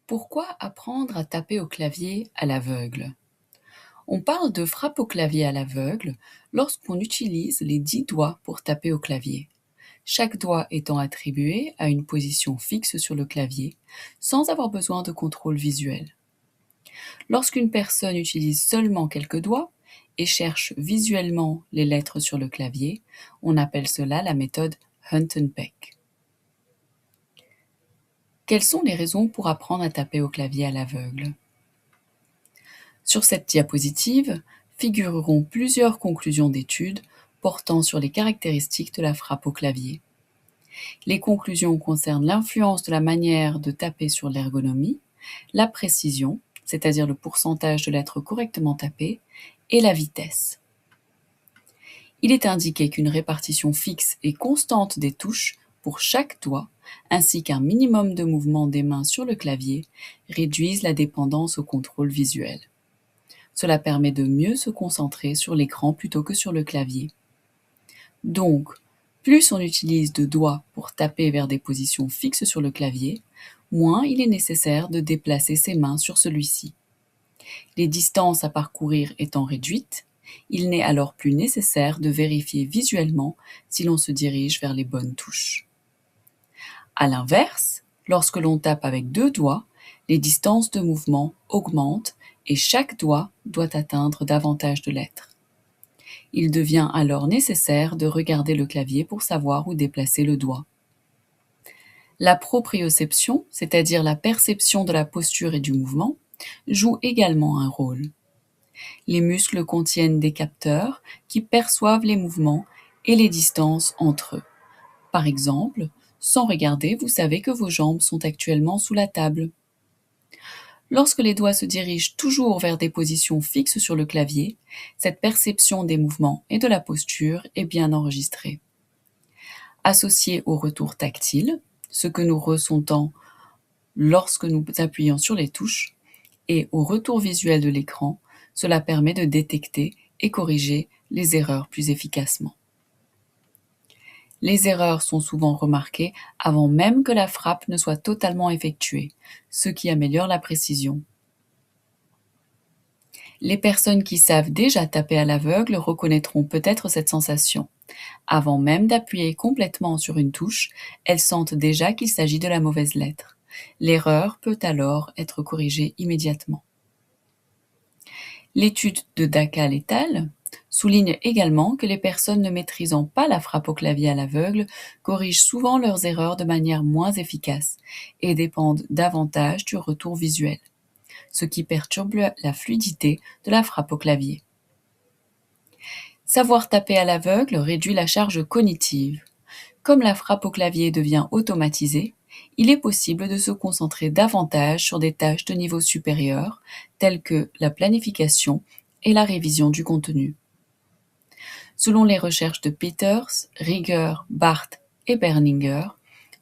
Pourquoi apprendre à taper au clavier à l'aveugle? On parle de frappe au clavier à l'aveugle lorsqu'on utilise les 10 doigts pour taper au clavier, chaque doigt étant attribué à une position fixe sur le clavier, sans avoir besoin de contrôle visuel. Lorsqu'une personne utilise seulement quelques doigts et cherche visuellement les lettres sur le clavier, on appelle cela la méthode Hunt and Peck. Quelles sont les raisons pour apprendre à taper au clavier à l'aveugle? Sur cette diapositive figureront plusieurs conclusions d'études portant sur les caractéristiques de la frappe au clavier. Les conclusions concernent l'influence de la manière de taper sur l'ergonomie, la précision, c'est-à-dire le pourcentage de lettres correctement tapées, et la vitesse. Il est indiqué qu'une répartition fixe et constante des touches pour chaque doigt, ainsi qu'un minimum de mouvement des mains sur le clavier, réduisent la dépendance au contrôle visuel. Cela permet de mieux se concentrer sur l'écran plutôt que sur le clavier. Donc, plus on utilise de doigts pour taper vers des positions fixes sur le clavier, moins il est nécessaire de déplacer ses mains sur celui-ci. Les distances à parcourir étant réduites, il n'est alors plus nécessaire de vérifier visuellement si l'on se dirige vers les bonnes touches. À l'inverse, lorsque l'on tape avec 2 doigts, les distances de mouvement augmentent et chaque doigt doit atteindre davantage de lettres. Il devient alors nécessaire de regarder le clavier pour savoir où déplacer le doigt. La proprioception, c'est-à-dire la perception de la posture et du mouvement, joue également un rôle. Les muscles contiennent des capteurs qui perçoivent les mouvements et les distances entre eux. Par exemple, sans regarder, vous savez que vos jambes sont actuellement sous la table. Lorsque les doigts se dirigent toujours vers des positions fixes sur le clavier, cette perception des mouvements et de la posture est bien enregistrée. Associée au retour tactile, ce que nous ressentons lorsque nous appuyons sur les touches, et au retour visuel de l'écran, cela permet de détecter et corriger les erreurs plus efficacement. Les erreurs sont souvent remarquées avant même que la frappe ne soit totalement effectuée, ce qui améliore la précision. Les personnes qui savent déjà taper à l'aveugle reconnaîtront peut-être cette sensation. Avant même d'appuyer complètement sur une touche, elles sentent déjà qu'il s'agit de la mauvaise lettre. L'erreur peut alors être corrigée immédiatement. L'étude de Dakal et al. Souligne également que les personnes ne maîtrisant pas la frappe au clavier à l'aveugle corrigent souvent leurs erreurs de manière moins efficace et dépendent davantage du retour visuel, ce qui perturbe la fluidité de la frappe au clavier. Savoir taper à l'aveugle réduit la charge cognitive. Comme la frappe au clavier devient automatisée, il est possible de se concentrer davantage sur des tâches de niveau supérieur, telles que la planification et la révision du contenu. Selon les recherches de Peters, Rieger, Barth et Berninger,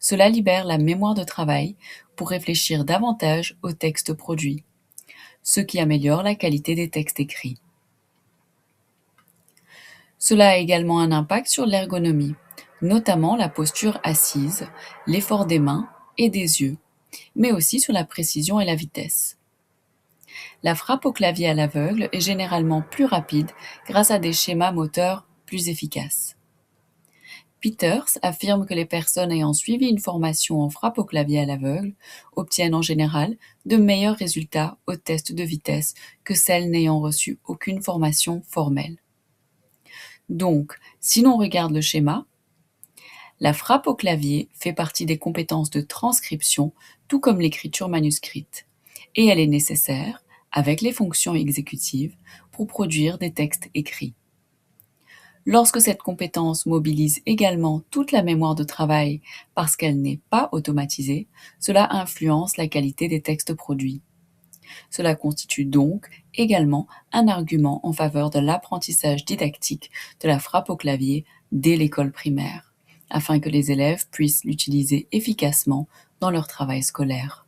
cela libère la mémoire de travail pour réfléchir davantage aux textes produits, ce qui améliore la qualité des textes écrits. Cela a également un impact sur l'ergonomie, notamment la posture assise, l'effort des mains et des yeux, mais aussi sur la précision et la vitesse. La frappe au clavier à l'aveugle est généralement plus rapide grâce à des schémas moteurs plus efficaces. Peters affirme que les personnes ayant suivi une formation en frappe au clavier à l'aveugle obtiennent en général de meilleurs résultats au test de vitesse que celles n'ayant reçu aucune formation formelle. Donc, si l'on regarde le schéma, la frappe au clavier fait partie des compétences de transcription, tout comme l'écriture manuscrite, et elle est nécessaire, avec les fonctions exécutives, pour produire des textes écrits. Lorsque cette compétence mobilise également toute la mémoire de travail parce qu'elle n'est pas automatisée, cela influence la qualité des textes produits. Cela constitue donc également un argument en faveur de l'apprentissage didactique de la frappe au clavier dès l'école primaire, afin que les élèves puissent l'utiliser efficacement dans leur travail scolaire.